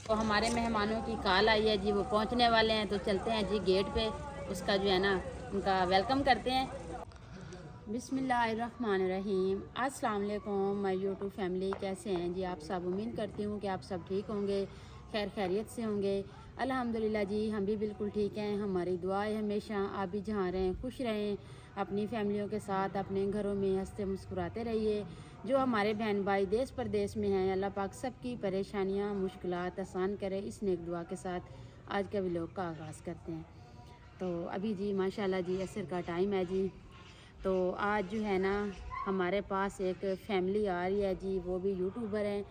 तो हमारे मेहमानों की कॉल आई है जी, वो पहुंचने वाले हैं, तो चलते हैं जी गेट पे, उसका जो है ना उनका वेलकम करते हैं। बिस्मिल्लाहिर्रहमानिर्रहीम। अस्सलाम वालेकुम माय यूट्यूब फैमिली, कैसे हैं जी आप सब? उम्मीद करती हूँ कि आप सब ठीक होंगे, खैर खैरियत से होंगे। अल्हम्दुलिल्लाह जी, हम भी बिल्कुल ठीक हैं। हमारी दुआ है हमेशा आप भी जहाँ रहें खुश रहें, अपनी फैमिलियों के साथ अपने घरों में हंसते मुस्कुराते रहिए। जो हमारे बहन भाई देश परदेश में हैं, अल्लाह पाक सबकी परेशानियाँ मुश्किलात आसान करे, इस नेक दुआ के साथ आज का व्लॉग का आगाज़ करते हैं। तो अभी जी माशाल्लाह जी असर का टाइम है जी। तो आज जो है ना हमारे पास एक फैमिली आ रही है जी, वो भी यूट्यूबर हैं।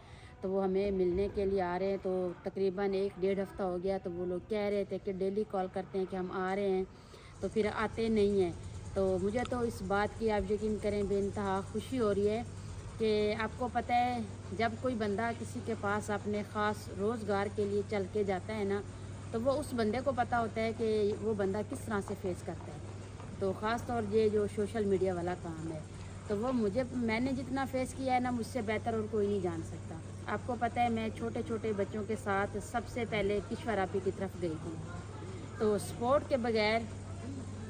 तो वो हमें मिलने के लिए आ रहे हैं। तो तकरीबन 1-1.5 हफ्ता हो गया। तो वो लोग कह रहे थे कि डेली कॉल करते हैं कि हम आ रहे हैं, तो फिर आते नहीं हैं। तो मुझे तो इस बात की आप यकीन करें बेइंतहा खुशी हो रही है कि आपको पता है, जब कोई बंदा किसी के पास अपने ख़ास रोज़गार के लिए चल के जाता है ना, तो वो उस बंदे को पता होता है कि वो बंदा किस तरह से फेस करता है। तो ख़ास तौर ये जो सोशल मीडिया वाला काम है, तो वो मैंने जितना फेस किया है ना, मुझसे बेहतर और कोई नहीं जान सकता। आपको पता है, मैं छोटे छोटे बच्चों के साथ सबसे पहले किश्वर आपी की तरफ गई थी। तो स्पोर्ट के बगैर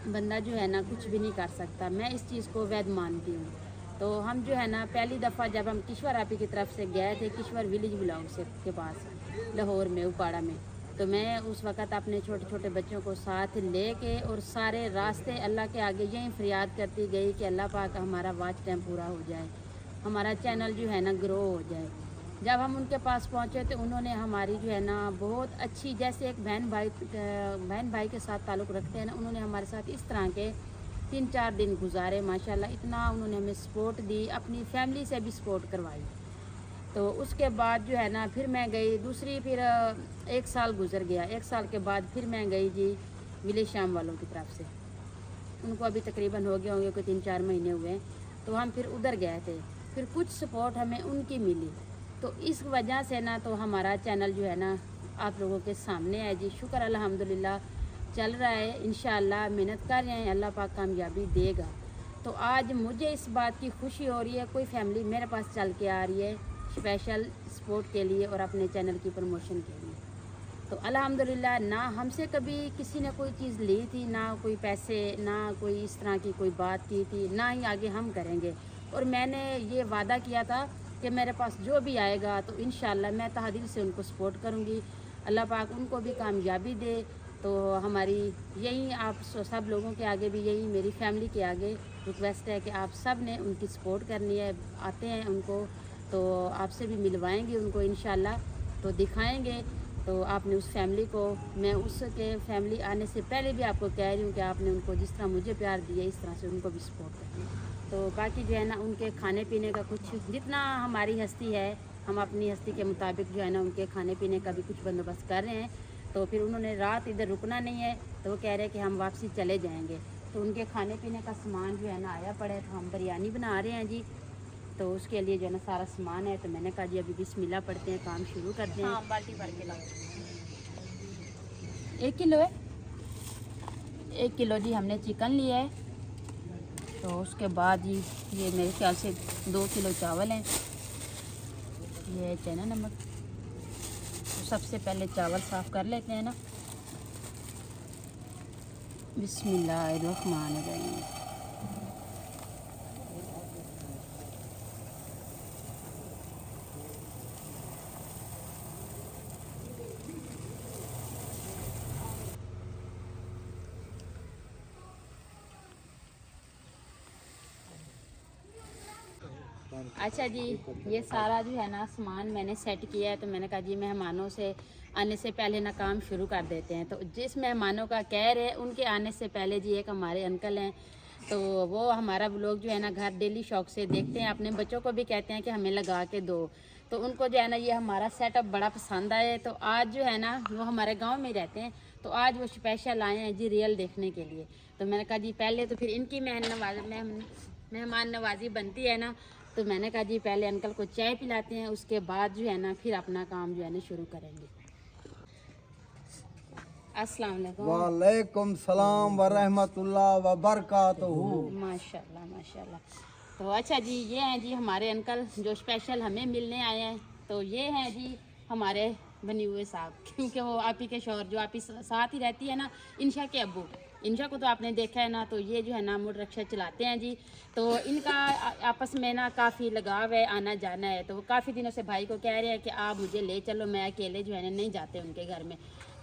बंदा जो है ना कुछ भी नहीं कर सकता। मैं इस चीज़ को वैध मानती हूँ। तो हम जो है ना पहली दफ़ा जब हम किश्वर आपी की तरफ से गए थे, किश्वर विलेज ब्लॉक से के पास लाहौर में उपाड़ा में, तो मैं उस वक़्त अपने छोटे छोटे बच्चों को साथ लेके और सारे रास्ते अल्लाह के आगे यही फरियाद करती गई कि अल्लाह पाक हमारा वॉच टाइम पूरा हो जाए, हमारा चैनल जो है ना ग्रो हो जाए। जब हम उनके पास पहुँचे तो उन्होंने हमारी जो है ना बहुत अच्छी, जैसे एक बहन भाई के साथ ताल्लुक़ रखते हैं ना, उन्होंने हमारे साथ इस तरह के 3-4 दिन गुजारे माशाल्लाह। इतना उन्होंने हमें सपोर्ट दी, अपनी फैमिली से भी सपोर्ट करवाई। तो उसके बाद जो है ना फिर मैं गई दूसरी, फिर 1 साल गुजर गया। 1 साल के बाद फिर मैं गई जी विलेज शाम वालों की तरफ से। उनको अभी तकरीबन हो गए होंगे, कोई 3-4 महीने हुए हैं। तो हम फिर उधर गए थे, फिर कुछ सपोर्ट हमें उनकी मिली। तो इस वजह से ना तो हमारा चैनल जो है ना आप लोगों के सामने है जी। शुक्र अल्हम्दुलिल्लाह चल रहा है, इंशाअल्लाह मेहनत कर रहे हैं, अल्लाह पाक कामयाबी देगा। तो आज मुझे इस बात की खुशी हो रही है, कोई फैमिली मेरे पास चल के आ रही है स्पेशल सपोर्ट के लिए और अपने चैनल की प्रमोशन के लिए। तो अल्हम्दुलिल्लाह, ना हमसे कभी किसी ने कोई चीज़ ली थी, ना कोई पैसे, ना कोई इस तरह की कोई बात की थी, ना ही आगे हम करेंगे। और मैंने ये वादा किया था कि मेरे पास जो भी आएगा तो इंशाअल्लाह मैं तहे दिल से उनको सपोर्ट करूँगी। अल्लाह पाक उनको भी कामयाबी दे। तो हमारी यही आप सब लोगों के आगे भी, यही मेरी फैमिली के आगे रिक्वेस्ट है कि आप सब ने उनकी सपोर्ट करनी है। आते हैं उनको तो आपसे भी मिलवाएंगे उनको इंशाल्लाह, तो दिखाएंगे। तो आपने उस फैमिली को, मैं उसके फैमिली आने से पहले भी आपको कह रही हूँ कि आपने उनको जिस तरह मुझे प्यार दिया, इस तरह से उनको भी सपोर्ट करें। तो बाकी जो है ना उनके खाने पीने का कुछ जितना हमारी हस्ती है, हम अपनी हस्ती के मुताबिक जो है ना उनके खाने पीने का भी कुछ बंदोबस्त कर रहे हैं। तो फिर उन्होंने रात इधर रुकना नहीं है, तो वो कह रहे हैं कि हम वापसी चले जाएंगे। तो उनके खाने पीने का सामान जो है ना आया पड़ा है, तो हम बिरयानी बना रहे हैं जी। तो उसके लिए जो है ना सारा सामान है, तो मैंने कहा जी अभी बिस्मिल्लाह पढ़ते हैं, काम शुरू करते हैं। हाँ, बाल्टी भर के लाओ। 1 किलो है, 1 किलो जी हमने चिकन लिया है। तो उसके बाद जी ये मेरे ख्याल से 2 किलो चावल हैं, ये चना नमक। तो सबसे पहले चावल साफ़ कर लेते हैं ना। बिस्मिल्लाहिर्रहमानिर्रहीम। अच्छा जी, ये सारा जो है ना सामान मैंने सेट किया है। तो मैंने कहा जी मेहमानों से आने से पहले ना काम शुरू कर देते हैं। तो जिस मेहमानों का कह रहे उनके आने से पहले जी एक हमारे अंकल हैं, तो वो हमारा व्लॉग जो है ना घर डेली शौक से देखते हैं, अपने बच्चों को भी कहते हैं कि हमें लगा के दो। तो उनको जो है ना ये हमारा सेटअप बड़ा पसंद आया। तो आज जो है ना वो हमारे गाँव में ही रहते हैं, तो आज वो स्पेशल आए हैं जी रियल देखने के लिए। तो मैंने कहा जी पहले तो फिर इनकी मेहमान नवाजी बनती है ना। तो मैंने कहा जी पहले अंकल को चाय पिलाते हैं, उसके बाद जो है ना फिर अपना काम जो है ना शुरू करेंगे। अस्सलाम वालेकुम। वालेकुम सलाम व रहमतुल्लाह व बरकातहू। माशाल्लाह माशाल्लाह। तो अच्छा जी, ये हैं जी हमारे अंकल जो स्पेशल हमें मिलने आए हैं। तो ये हैं जी हमारे बनी हुए साहब, क्योंकि वो आप ही के शौहर जो आप ही साथ ही रहती है ना, इंशा के अब्बू, इंशा को तो आपने देखा है ना, तो ये जो है ना मोटर रिक्शा चलाते हैं जी। तो इनका आपस में ना काफ़ी लगाव है, आना जाना है। तो वो काफ़ी दिनों से भाई को कह रहे हैं कि आप मुझे ले चलो, मैं अकेले जो है ना नहीं जाते उनके घर में।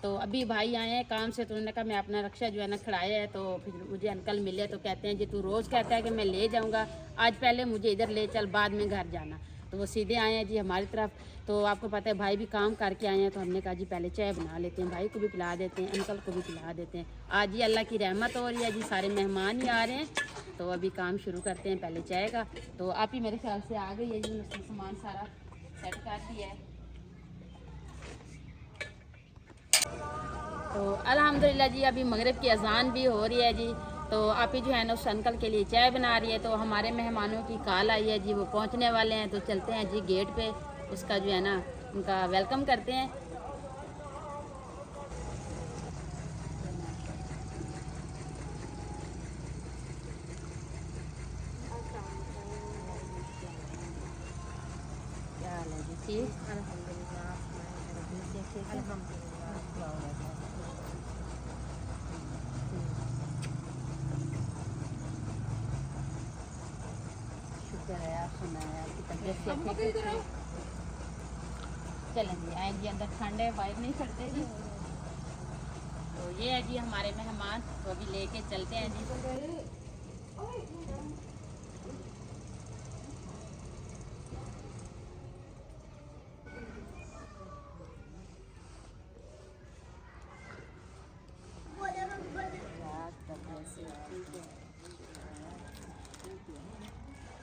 तो अभी भाई आए हैं काम से, तो उन्होंने कहा मैं अपना रिक्शा जो है ना खड़ाया है। तो फिर मुझे अंकल मिले तो कहते हैं जी तू रोज़ कहता है कि मैं ले जाऊँगा, आज पहले मुझे इधर ले चल, बाद में घर जाना। तो वो सीधे आए हैं जी हमारी तरफ। तो आपको पता है भाई भी काम करके आए हैं, तो हमने कहा जी पहले चाय बना लेते हैं, भाई को भी पिला देते हैं, अंकल को भी पिला देते हैं। आज जी अल्लाह की रहमत हो रही है जी, सारे मेहमान ही आ रहे हैं। तो अभी काम शुरू करते हैं पहले चाय का। तो आप ही मेरे ख्याल से आ गई है जी, उसने सामान सारा सेट कर दिया है। तो अल्हम्दुलिल्लाह जी अभी मगरिब की अजान भी हो रही है जी। तो आप ही जो है ना उस अंकल के लिए चाय बना रही है। तो हमारे मेहमानों की कॉल आई है जी, वो पहुंचने वाले हैं। तो चलते हैं जी गेट पे, उसका जो है ना उनका वेलकम करते हैं। क्या हाल है जी? ठीक, शुक्र है आप सुनाए, आपकी तबीयत से चलें जी, आए जी अंदर, ठंड है, बाहर नहीं चलते जी। तो ये है जी हमारे मेहमान, तो अभी लेके चलते हैं जी।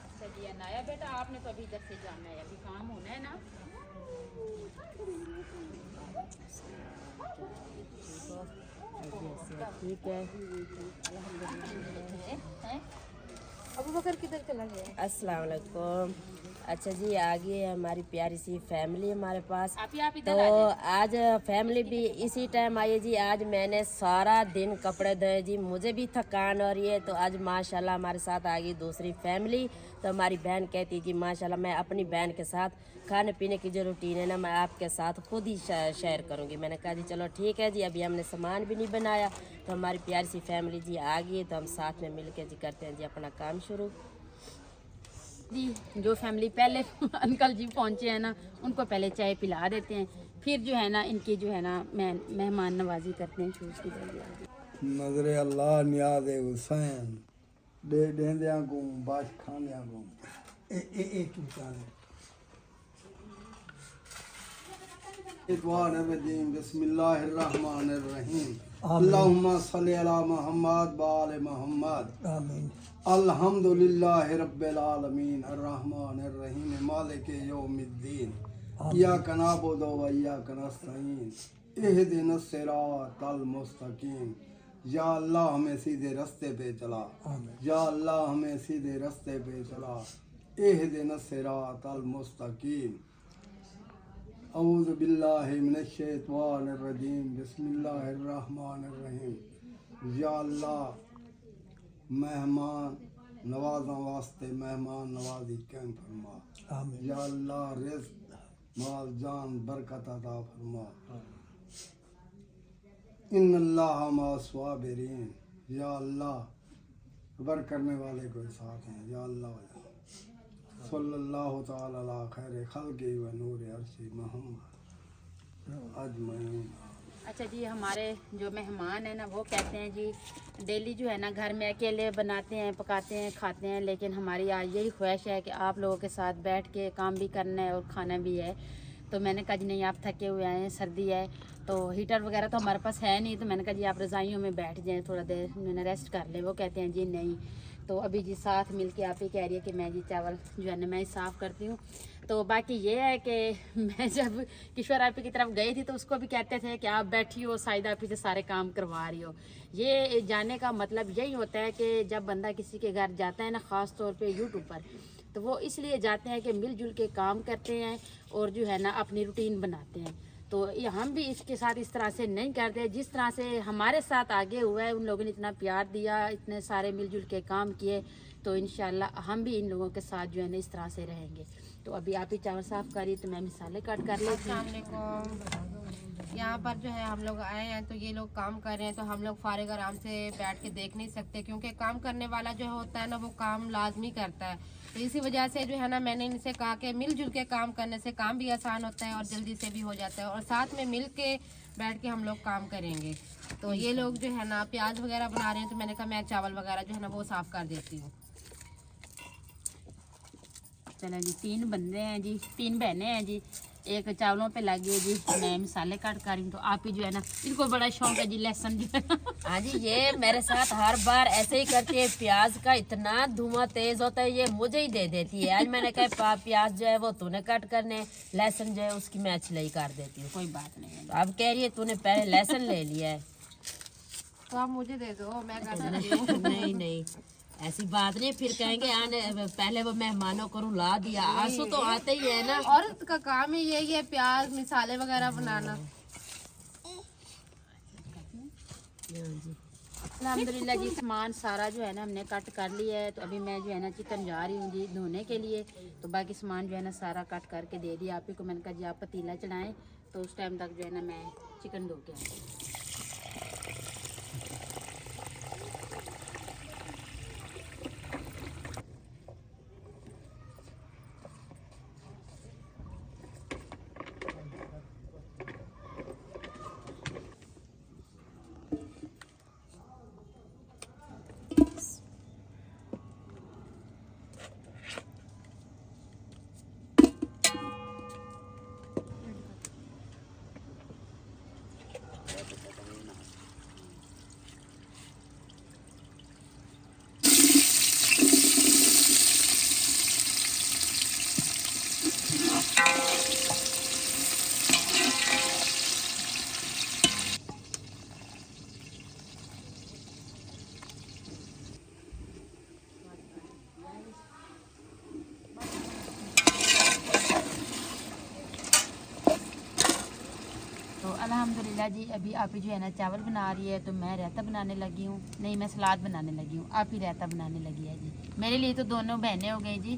अच्छा जी अनाया बेटा, आपने तो अभी इधर से जाना है, अभी काम होना है ना। ठीक है, अबू बकर किधर चला गया? अस्सलाम वालेकुम। अच्छा जी, आगे हमारी प्यारी सी फैमिली हमारे पास। आप इधर तो आ जाइए। आज फैमिली भी इसी टाइम आई है जी। आज मैंने सारा दिन कपड़े धोए जी, मुझे भी थकान हो रही है। तो आज माशाल्लाह हमारे साथ आ गई दूसरी फैमिली। तो हमारी बहन कहती है कि माशाल्लाह मैं अपनी बहन के साथ खाने पीने की जो रूटीन है ना, मैं आपके साथ खुद ही शेयर करूँगी। मैंने कहा जी चलो ठीक है जी, अभी हमने सामान भी नहीं बनाया। तो हमारी प्यारी सी फैमिली जी आ गई है, तो हम साथ में मिल के जी करते हैं जी अपना काम शुरू। जी जो फैमिली पहले अंकल जी पहुंचे हैं ना, उनको पहले चाय पिला देते हैं, फिर जो है ना इनकी जो है ना मेहमान नवाजी करते हैं। शूज़ की जगह नजरे अल्लाह नियाज हुसैन दे देंदियां को बाश खांदियां को ए चूचाने इतवान रजीम बिस्मिल्लाहिर रहमानिर रहीम अल्लाहुम्मा सल्ली अला मुहम्मद व आले मुहम्मद आमीन। अल्हम्दुलिल्लाहि रब्बिल आलमीन अर्रहमानिर रहीम मालिकि यौमिद्दीन इय्याका नअबुदु व इय्याका नस्तईन इहदिनस सिरातल मुस्तकीम। या अल्लाह हमें सीधे रास्ते पे चला, या अल्लाह हमें सीधे रास्ते पे चला। इहदिनस सिरातल मुस्तकीम। औज़ु बिल्लाहि मिनश शैतानिर रजीम बिस्मिल्लाहिर रहमानिर रहीम। या अल्लाह मेहमान नवाज़ों वास्ते मेहमान नवाजी कैम फरमा। या अल्लाह रिज़्क़ माल जान बरकत अता फरमा। इन्नल्लाह मअस्साबिरीन। या अल्लाह सब्र करने वाले को साथ हैं। या अल्लाह सल्लल्लाहु तआला अला खैर खल्क़ि व नूर अर्शी मोहम्मद अजमईन। अच्छा जी, हमारे जो मेहमान हैं ना वो कहते हैं जी डेली जो है ना घर में अकेले बनाते हैं, पकाते हैं, खाते हैं, लेकिन हमारी आज यही ख्वाहिश है कि आप लोगों के साथ बैठ के काम भी करना है और खाना भी है। तो मैंने कहा जी नहीं, आप थके हुए आए हैं, सर्दी है, तो हीटर वगैरह तो हमारे पास है नहीं। तो मैंने कहा जी आप रज़ाइयों में बैठ जाएं, थोड़ा देर मैंने रेस्ट कर ले। वो कहते हैं जी नहीं। तो अभी जी साथ मिल के आप ही कह रही है कि मैं जी चावल जो है ना मैं ही साफ़ करती हूँ। तो बाकी ये है कि मैं जब किशोर आपी की तरफ गई थी तो उसको भी कहते थे कि आप बैठी हो, साइद आपी से सारे काम करवा रही हो। ये जाने का मतलब यही होता है कि जब बंदा किसी के घर जाता है ना, ख़ास तौर पे यूट्यूब पर, तो वो इसलिए जाते हैं कि मिलजुल के काम करते हैं और जो है ना अपनी रूटीन बनाते हैं। तो ये हम भी इसके साथ इस तरह से नहीं करते, जिस तरह से हमारे साथ आगे हुआ है, उन लोगों ने इतना प्यार दिया, इतने सारे मिलजुल के काम किए, तो इंशाल्लाह हम भी इन लोगों के साथ जो है ना इस तरह से रहेंगे। तो अभी आप ही चावल साफ़ करी तो मैं मिसाले कट कर लेती हूँ। अस्सलामुअलैकुम। यहाँ पर जो है हम लोग आए हैं तो ये लोग काम कर रहे हैं, तो हम लोग फारिग आराम से बैठ के देख नहीं सकते, क्योंकि काम करने वाला जो होता है ना वो काम लाजमी करता है। तो इसी वजह से जो है ना मैंने इनसे कहा कि मिलजुल के काम करने से काम भी आसान होता है और जल्दी से भी हो जाता है, और साथ में मिल के बैठ के हम लोग काम करेंगे। तो ये लोग जो है ना प्याज वगैरह बना रहे हैं, तो मैंने कहा मैं चावल वगैरह जो है ना वो साफ़ कर देती हूँ। चलो जी, 3 बंदे हैं जी, 3 बहनें हैं जी, एक चावलों पे लगी है जी, मैं मिसाले काट कर रही हूँ। तो आप ही जो है ना, इनको बड़ा शौक है जी लहसुन जो है ना। हाँ जी, ये मेरे साथ हर बार ऐसे ही करती है। प्याज का इतना धुआं तेज होता है, ये मुझे ही दे देती है। आज मैंने कहा प्याज जो है वो तूने कट करने, लहसुन जो है उसकी मैं छिलाई कर देती हूँ। कोई बात नहीं है। अब कह रही है तूने पहले लहसुन ले लिया है। तो आप मुझे दे दो, मैं कर देती हूँ। नहीं नहीं, ऐसी बात नहीं, फिर कहेंगे आने पहले वो मेहमानों को रुला दिया। आंसू तो आते ही है ना। औरत का काम ही यही है, प्याज मिसाले वगैरह बनाना। अल्हम्दुलिल्लाह जी, सामान सारा जो है ना हमने कट कर लिया है। तो अभी मैं जो है ना चिकन जा रही हूँ जी धोने के लिए। तो बाकी सामान जो है ना सारा कट करके दे दिया आप ही को। मैंने कहा जी आप पतीला चलाएं, तो उस टाइम तक जो है ना मैं चिकन धो के आऊँ। तो अल्हम्दुलिल्लाह जी, अभी आप ही जो है ना चावल बना रही है, तो मैं रायता बनाने लगी हूँ। नहीं, मैं सलाद बनाने लगी हूँ, आप ही रायता बनाने लगी है जी। मेरे लिए तो दोनों बहनें हो गई जी।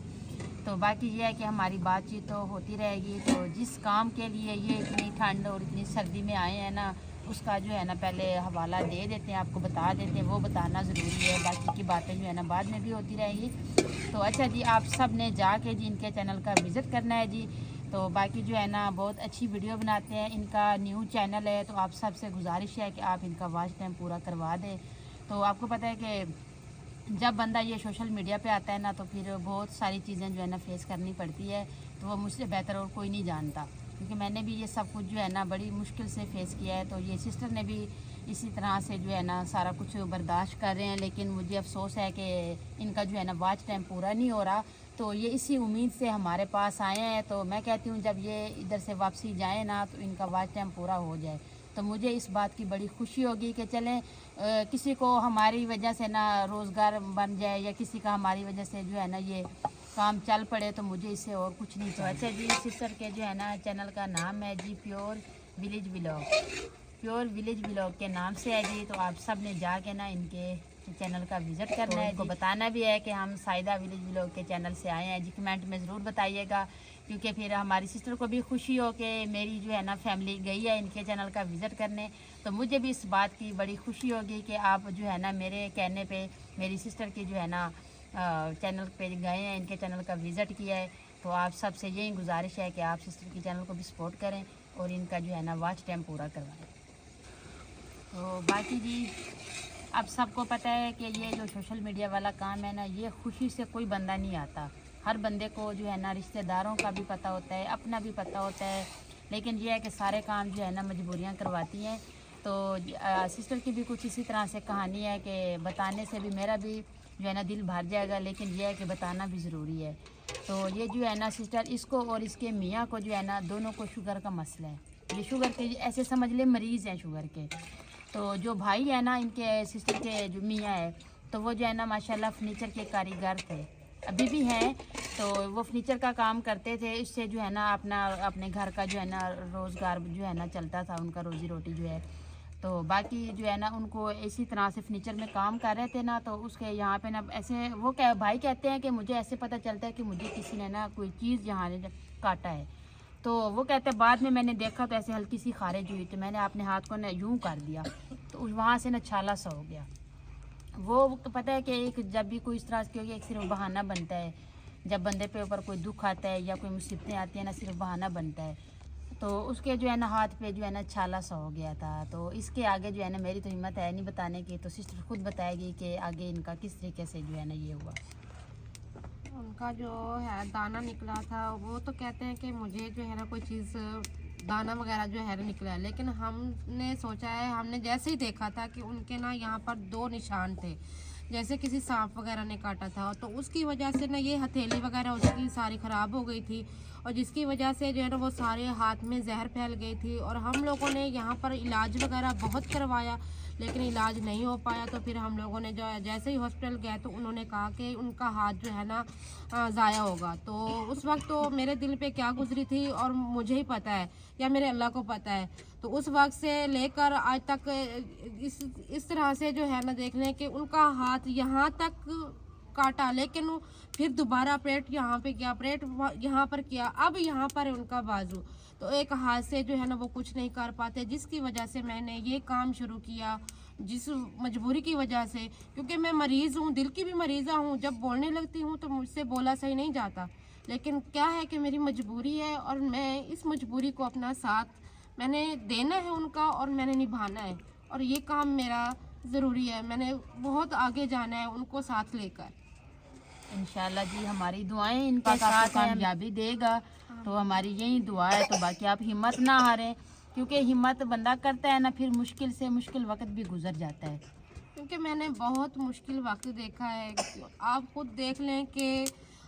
तो बाकी ये है कि हमारी बातचीत तो होती रहेगी। तो जिस काम के लिए ये इतनी ठंड और इतनी सर्दी में आए हैं ना, उसका जो है ना पहले हवाला दे देते हैं, आपको बता देते हैं, वो बताना ज़रूरी है। बाकी की बातें जो है ना बाद में भी होती रहेंगी। तो अच्छा जी, आप सब ने जाके जी इनके चैनल का विज़िट करना है जी। तो बाकी जो है ना बहुत अच्छी वीडियो बनाते हैं, इनका न्यू चैनल है। तो आप सबसे गुजारिश है कि आप इनका वॉच टाइम पूरा करवा दें। तो आपको पता है कि जब बंदा ये सोशल मीडिया पे आता है ना, तो फिर बहुत सारी चीज़ें जो है ना फेस करनी पड़ती है। तो वो मुझसे बेहतर और कोई नहीं जानता, क्योंकि मैंने भी ये सब कुछ जो है ना बड़ी मुश्किल से फेस किया है। तो ये सिस्टर ने भी इसी तरह से जो है ना सारा कुछ बर्दाश्त कर रहे हैं। लेकिन मुझे अफसोस है कि इनका जो है ना वॉच टाइम पूरा नहीं हो रहा। तो ये इसी उम्मीद से हमारे पास आए हैं। तो मैं कहती हूँ जब ये इधर से वापसी जाए ना, तो इनका वॉच टाइम पूरा हो जाए। तो मुझे इस बात की बड़ी खुशी होगी कि चलें किसी को हमारी वजह से ना रोज़गार बन जाए, या किसी का हमारी वजह से जो है ना ये काम चल पड़े, तो मुझे इससे और कुछ नहीं चाहिए। अच्छा जी, सिस्टर के जो है ना चैनल का नाम है जी pure village vlog, pure village vlog के नाम से है जी। तो आप सब ने जाके ना इनके चैनल का विज़िट करना है। इनको बताना भी है कि हम साइदा विलेज व्लॉग के चैनल से आए हैं जी। कमेंट में ज़रूर बताइएगा, क्योंकि फिर हमारी सिस्टर को भी खुशी हो कि मेरी जो है ना फैमिली गई है इनके चैनल का विज़िट करने। तो मुझे भी इस बात की बड़ी खुशी होगी कि आप जो है ना मेरे कहने पे मेरी सिस्टर की जो है ना चैनल पे गए हैं, इनके चैनल का विज़िट किया है। तो आप सबसे यही गुजारिश है कि आप सिस्टर की चैनल को भी सपोर्ट करें और इनका जो है ना वॉच टाइम पूरा करवाएं। तो बाकी जी, अब सबको पता है कि ये जो सोशल मीडिया वाला काम है ना, ये खुशी से कोई बंदा नहीं आता। हर बंदे को जो है ना रिश्तेदारों का भी पता होता है, अपना भी पता होता है। लेकिन ये है कि सारे काम जो है ना मजबूरियाँ करवाती हैं। तो सिस्टर की भी कुछ इसी तरह से कहानी है कि बताने से भी मेरा भी जो है ना दिल भर जाएगा, लेकिन यह है कि बताना भी ज़रूरी है। तो ये जो है ना सिस्टर, इसको और इसके मियाँ को जो है ना दोनों को शुगर का मसला है। ये शुगर के ऐसे समझ ले मरीज़ हैं शुगर के। तो जो भाई है ना इनके सिस्टर के जो मियाँ है, तो वो जो है ना माशाल्लाह फर्नीचर के कारीगर थे, अभी भी हैं। तो वो फर्नीचर का काम करते थे, इससे जो है ना अपने घर का जो है ना रोज़गार जो है ना चलता था, उनका रोज़ी रोटी जो है। तो बाकी जो है ना उनको इसी तरह से फर्नीचर में काम कर रहे थे ना, तो उसके यहाँ पे ना ऐसे वो भाई कहते हैं कि मुझे ऐसे पता चलता है कि मुझे किसी ने ना कोई चीज़ यहाँ ने काटा है। तो वो कहते हैं बाद में मैंने देखा तो ऐसे हल्की सी खारिज हुई, तो मैंने अपने हाथ को ना यूँ कर दिया, तो वहाँ से ना छाला सा हो गया। वो तो पता है कि एक जब भी कोई इस तरह की एक सिर्फ बहाना बनता है, जब बंदे पे ऊपर कोई दुख आता है या कोई मुसीबतें आती हैं ना, सिर्फ बहाना बनता है। तो उसके जो है ना हाथ पे जो है ना छाला सा हो गया था। तो इसके आगे जो है ना मेरी तो हिम्मत है नहीं बताने की, तो सिस्टर खुद बताएगी कि आगे इनका किस तरीके से जो है ना ये हुआ। उनका जो है दाना निकला था, वो तो कहते हैं कि मुझे जो है ना कोई चीज़ दाना वगैरह जो है निकला है, लेकिन हमने सोचा है, हमने जैसे ही देखा था कि उनके ना यहाँ पर 2 निशान थे, जैसे किसी सांप वगैरह ने काटा था। तो उसकी वजह से ना ये हथेली वगैरह उसकी सारी ख़राब हो गई थी, और जिसकी वजह से जो है ना वो सारे हाथ में जहर फैल गई थी। और हम लोगों ने यहाँ पर इलाज वगैरह बहुत करवाया, लेकिन इलाज नहीं हो पाया। तो फिर हम लोगों ने जो जैसे ही हॉस्पिटल गए तो उन्होंने कहा कि उनका हाथ जो है ना ज़ाया होगा। तो उस वक्त तो मेरे दिल पे क्या गुजरी थी और मुझे ही पता है या मेरे अल्लाह को पता है। तो उस वक्त से लेकर आज तक इस तरह से जो है ना देख लें कि उनका हाथ यहाँ तक काटा, लेकिन फिर दोबारा ऑपरेट यहाँ पे किया, ऑपरेट यहाँ पर किया, अब यहाँ पर है उनका बाजू। तो एक हाथ से जो है ना वो कुछ नहीं कर पाते, जिसकी वजह से मैंने ये काम शुरू किया, जिस मजबूरी की वजह से, क्योंकि मैं मरीज़ हूँ, दिल की भी मरीज़ा हूँ। जब बोलने लगती हूँ तो मुझसे बोला सही नहीं जाता, लेकिन क्या है कि मेरी मजबूरी है और मैं इस मजबूरी को अपना साथ मैंने देना है उनका और मैंने निभाना है, और ये काम मेरा ज़रूरी है। मैंने बहुत आगे जाना है उनको साथ लेकर। इंशाल्लाह जी हमारी दुआएं इनके साथ कामयाबी देगा, तो हमारी यही दुआ है। तो बाकी आप हिम्मत ना हारें, क्योंकि हिम्मत बंदा करता है ना, फिर मुश्किल से मुश्किल वक्त भी गुजर जाता है। क्योंकि मैंने बहुत मुश्किल वक्त देखा है। आप खुद देख लें कि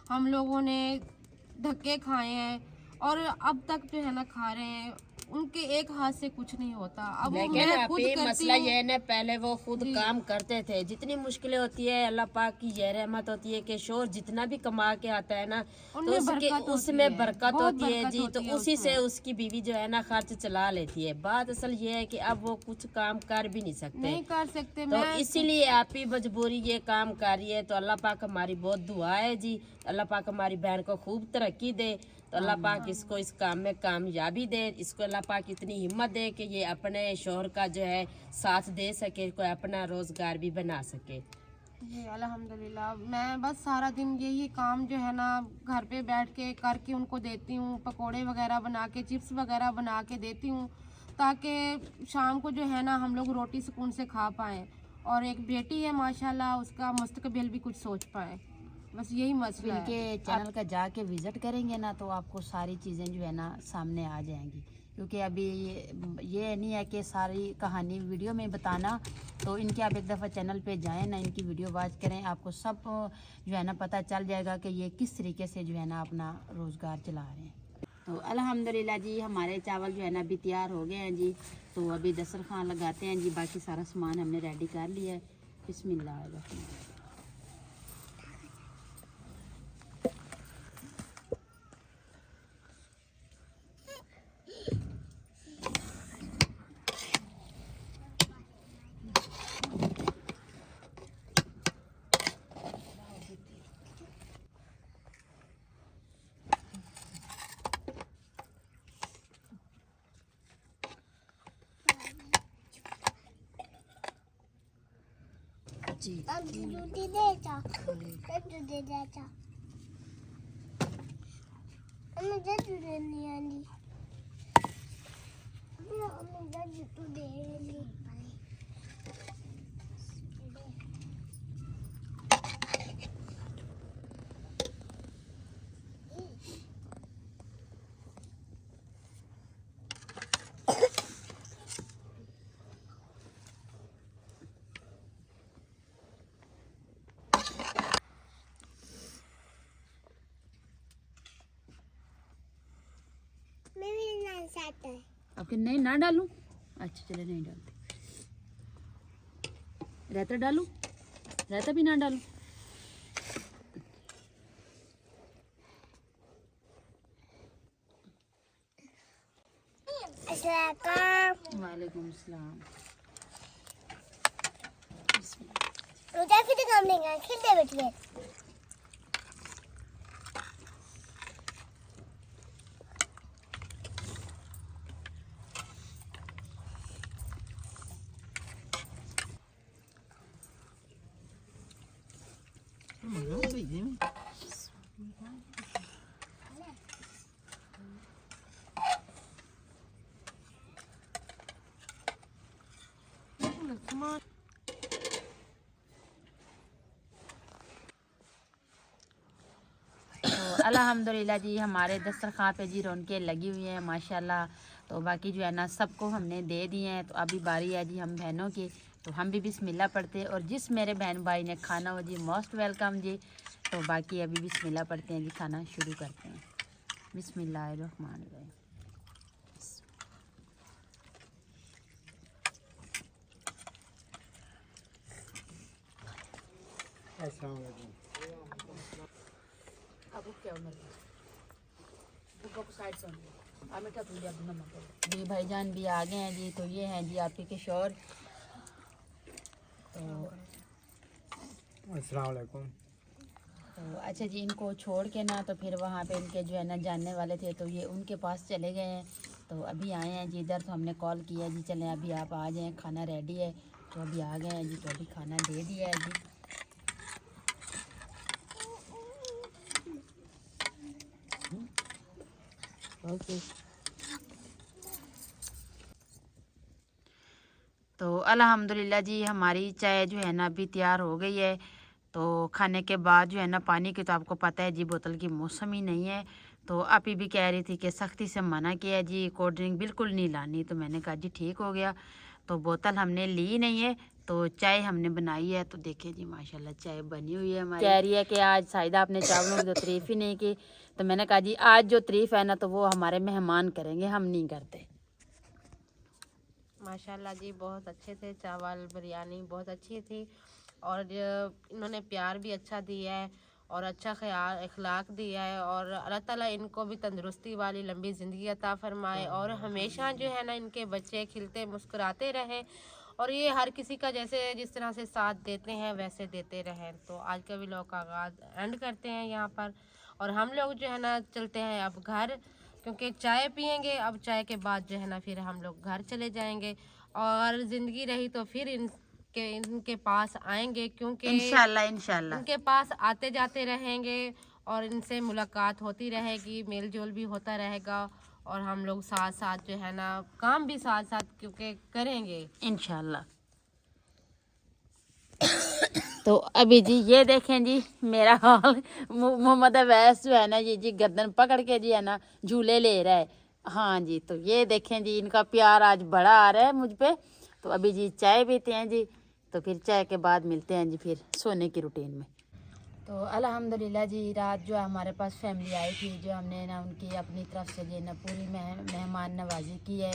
हम लोगों ने धक्के खाए हैं और अब तक जो है ना खा रहे हैं। उनके एक हाथ से कुछ नहीं होता। अब लेकिन मैं खुद अभी करती मसला हूँ। ये है ना, पहले वो खुद काम करते थे। जितनी मुश्किलें होती है अल्लाह पाक की ये रहमत होती है कि शोर जितना भी कमा के आता है ना, तो उसमें बरकत होती है जी। तो उसी से उसकी बीवी जो है ना खर्च चला लेती है। बात असल ये है कि अब वो कुछ काम कर भी नहीं सकते। तो इसीलिए आप ही मजबूरी ये काम कर रही है। तो अल्लाह पाक हमारी बहुत दुआ है जी, अल्लाह पाक हमारी बहन को खूब तरक्की दे। तो अल्लाह पाक इसको इस काम में कामयाबी दे, इसको अल्लाह पाक इतनी हिम्मत दे कि ये अपने शोहर का जो है साथ दे सके, कोई अपना रोजगार भी बना सके। जी अल्हम्दुलिल्लाह। मैं बस सारा दिन यही काम जो है ना घर पे बैठ के करके उनको देती हूँ, पकोड़े वगैरह बना के, चिप्स वगैरह बना के देती हूँ, ताकि शाम को जो है ना हम लोग रोटी सुकून से खा पाएँ। और एक बेटी है माशाल्लाह, उसका मुस्तकबिल भी कुछ सोच पाएँ। बस यही मसला है। इनके चैनल का जाके विज़िट करेंगे ना, तो आपको सारी चीज़ें जो है ना सामने आ जाएंगी। क्योंकि अभी ये नहीं है कि सारी कहानी वीडियो में बताना। तो इनके आप एक दफ़ा चैनल पे जाएं ना, इनकी वीडियो वॉच करें, आपको सब जो है ना पता चल जाएगा कि ये किस तरीके से जो है ना अपना रोज़गार चला रहे हैं। तो अल्हम्दुलिल्लाह जी हमारे चावल जो है ना अभी तैयार हो गए हैं जी। तो अभी दस्तरखान लगाते हैं जी। बाकी सारा सामान हमने रेडी कर लिया है। बिस्मिल्लाह। जी आपके नहीं ना डालूं? अच्छा चले नहीं डालते। रायता डालूं? रायता भी ना डालूं? वालेकुम सलाम। रोजा फिर काम नहीं गए खेलते बैठ गए अल्हम्दुलिल्लाह जी हमारे दस्तरखान पे जी रौनकें लगी हुई हैं माशाल्लाह। तो बाकी जो है ना सबको हमने दे दिए हैं। तो अभी बारी है जी हम बहनों की, तो हम भी बिस्मिल्लाह पढ़ते हैं। और जिस मेरे बहन भाई ने खाना हो जी मोस्ट वेलकम जी। तो बाकी अभी बिस्मिल्लाह पढ़ते हैं जी, खाना शुरू करते हैं। बिस्मिल्लाहिर्रहमानिर्रहीम। जी भाईजान भी आ गए हैं जी। तो ये हैं जी आपके किशोर। तो अस्सलाम वालेकुम। तो अच्छा जी इनको छोड़ के ना तो फिर वहाँ पे इनके जो है ना जानने वाले थे, तो ये उनके पास चले गए हैं। तो अभी आए हैं जी इधर। तो हमने कॉल किया जी चलें अभी आप आ जाएं, खाना रेडी है। तो अभी आ गए हैं जी। तो अभी खाना दे दिया है जी। ओके। तो अल्हम्दुलिल्लाह जी हमारी चाय जो है ना अभी तैयार हो गई है। तो खाने के बाद जो है ना पानी की तो आपको पता है जी बोतल की मौसम ही नहीं है। तो आप ही भी कह रही थी कि सख्ती से मना किया जी कोल्ड ड्रिंक बिल्कुल नहीं लानी। तो मैंने कहा जी ठीक हो गया। तो बोतल हमने ली नहीं है, तो चाय हमने बनाई है। तो देखिए जी माशाल्लाह चाय बनी हुई है हमारी। कह रही है कि आज साइदा आपने चावलों की तो तारीफ़ ही नहीं की। तो मैंने कहा जी आज जो तारीफ़ है ना तो वो हमारे मेहमान करेंगे, हम नहीं करते। माशाल्लाह जी बहुत अच्छे थे, चावल बिरयानी बहुत अच्छी थी। और इन्होंने प्यार भी अच्छा दिया है और अच्छा ख्याल अखलाक दिया है। और अल्लाह ताला इनको भी तंदुरुस्ती वाली लंबी ज़िंदगी अता फरमाए और हमेशा जो है ना इनके बच्चे खिलते मुस्कुराते रहें। और ये हर किसी का जैसे जिस तरह से साथ देते हैं वैसे देते रहें। तो आज का व्लॉग का आगाज़ एंड करते हैं यहाँ पर। और हम लोग जो है ना चलते हैं अब घर, क्योंकि चाय पियेंगे। अब चाय के बाद जो है ना फिर हम लोग घर चले जाएंगे। और ज़िंदगी रही तो फिर इनके पास आएंगे, क्योंकि इंशाल्लाह इनके पास आते जाते रहेंगे और इनसे मुलाकात होती रहेगी, मेल जोल भी होता रहेगा। और हम लोग साथ साथ जो है ना काम भी साथ साथ क्योंकि करेंगे इंशाल्लाह। तो अभी जी ये देखें जी मेरा हाल मोहम्मद अवैस जो है ना जी गर्दन पकड़ के जी है ना झूले ले रहा है। हाँ जी तो ये देखें जी इनका प्यार आज बड़ा आ रहा है मुझ पे। तो अभी जी चाय पीते हैं जी। तो फिर चाय के बाद मिलते हैं जी फिर सोने की रूटीन में। तो अल्हम्दुलिल्लाह जी रात जो हमारे पास फैमिली आई थी, जो हमने ना उनकी अपनी तरफ से जो ना पूरी मेहमान नवाजी की है।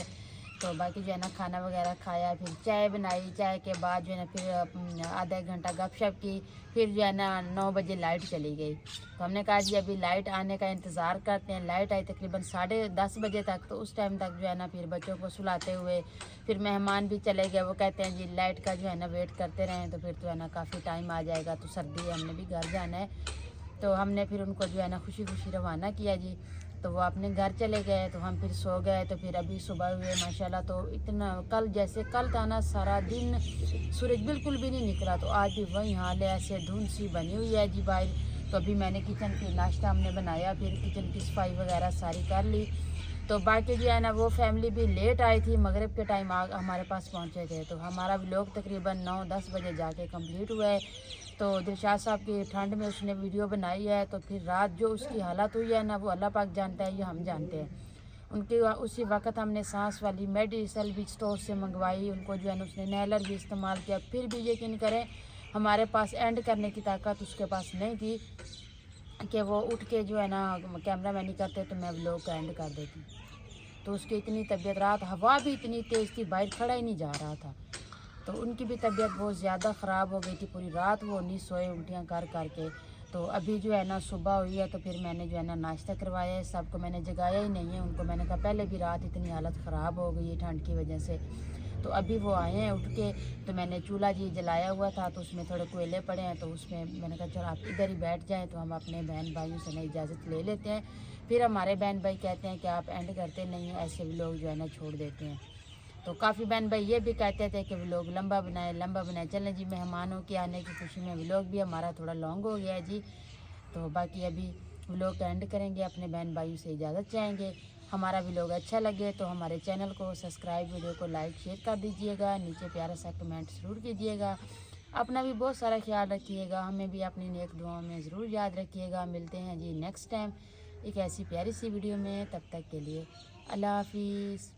तो बाकी जो है ना खाना वगैरह खाया, फिर चाय बनाई। चाय के बाद जो है ना फिर आधा एक घंटा गपशप की। फिर जो है ना 9 बजे लाइट चली गई। तो हमने कहा जी अभी लाइट आने का इंतज़ार करते हैं। लाइट आई तकरीबन 10:30 बजे तक। तो उस टाइम तक जो है ना फिर बच्चों को सुलाते हुए फिर मेहमान भी चले गए। वो कहते हैं जी लाइट का जो है ना वेट करते रहें तो फिर तो है ना काफ़ी टाइम आ जाएगा। तो सर्दी है, हमने भी घर जाना है। तो हमने फिर उनको जो है ना खुशी खुशी रवाना किया जी। तो वो अपने घर चले गए। तो हम फिर सो गए। तो फिर अभी सुबह हुए माशाल्लाह। तो इतना कल जैसे कल था ना सारा दिन सूरज बिल्कुल भी नहीं निकला। तो आज भी वही हाल है, ऐसे धुंध सी बनी हुई है जी बाहर। तो अभी मैंने किचन की नाश्ता हमने बनाया, फिर किचन की सफाई वगैरह सारी कर ली। तो बाकी जो है ना वो फैमिली भी लेट आई थी, मगरिब के टाइम हमारे पास पहुंचे थे। तो हमारा व्लॉग तकरीबन 9-10 बजे जाके कंप्लीट हुआ है। तो दिलशाद साहब की ठंड में उसने वीडियो बनाई है। तो फिर रात जो उसकी हालत हुई है ना वो अल्लाह पाक जानता है, ये हम जानते हैं। उनके उसी वक्त हमने सांस वाली मेडिसिन भी स्टोर से मंगवाई। उनको जो है ना उसने नैलर भी इस्तेमाल किया। फिर भी यकीन करें हमारे पास एंड करने की ताकत उसके पास नहीं थी कि वो उठ के जो है ना कैमरा मैन नहीं करते तो मैं व्लॉग का एंड कर देती। तो उसकी इतनी तबीयत, रात हवा भी इतनी तेज़ थी, बाहर खड़ा ही नहीं जा रहा था। तो उनकी भी तबीयत बहुत ज़्यादा ख़राब हो गई थी। पूरी रात वो नहीं सोए, उल्टियाँ कर के। तो अभी जो है ना सुबह हुई है। तो फिर मैंने जो है ना नाश्ता करवाया है। सबको मैंने जगाया ही नहीं है। उनको मैंने कहा पहले भी रात इतनी हालत ख़राब हो गई है ठंड की वजह से। तो अभी वो आए हैं उठ के, तो मैंने चूल्हा जी जलाया हुआ था तो उसमें थोड़े कोयले पड़े हैं, तो उसमें मैंने कहा चलो आप इधर ही बैठ जाएं, तो हम अपने बहन भाइयों से ना इजाज़त ले लेते हैं। फिर हमारे बहन भाई कहते हैं कि आप एंड करते नहीं हैं, ऐसे व्लॉग जो है ना छोड़ देते हैं। तो काफ़ी बहन भाई ये भी कहते थे कि व्लॉग लंबा बनाए। चलें जी, मेहमानों के आने की खुशी में व्लॉग भी हमारा थोड़ा लॉन्ग हो गया है जी। तो बाकी अभी व्लॉग का एंड करेंगे, अपने बहन भाइयों से इजाज़त चाहेंगे। हमारा व्लॉग अच्छा लगे तो हमारे चैनल को सब्सक्राइब, वीडियो को लाइक शेयर कर दीजिएगा, नीचे प्यारा सा कमेंट ज़रूर कीजिएगा। अपना भी बहुत सारा ख्याल रखिएगा, हमें भी अपनी नेक दुआओं में ज़रूर याद रखिएगा। मिलते हैं जी नेक्स्ट टाइम एक ऐसी प्यारी सी वीडियो में, तब तक के लिए अल्लाह हाफिज़।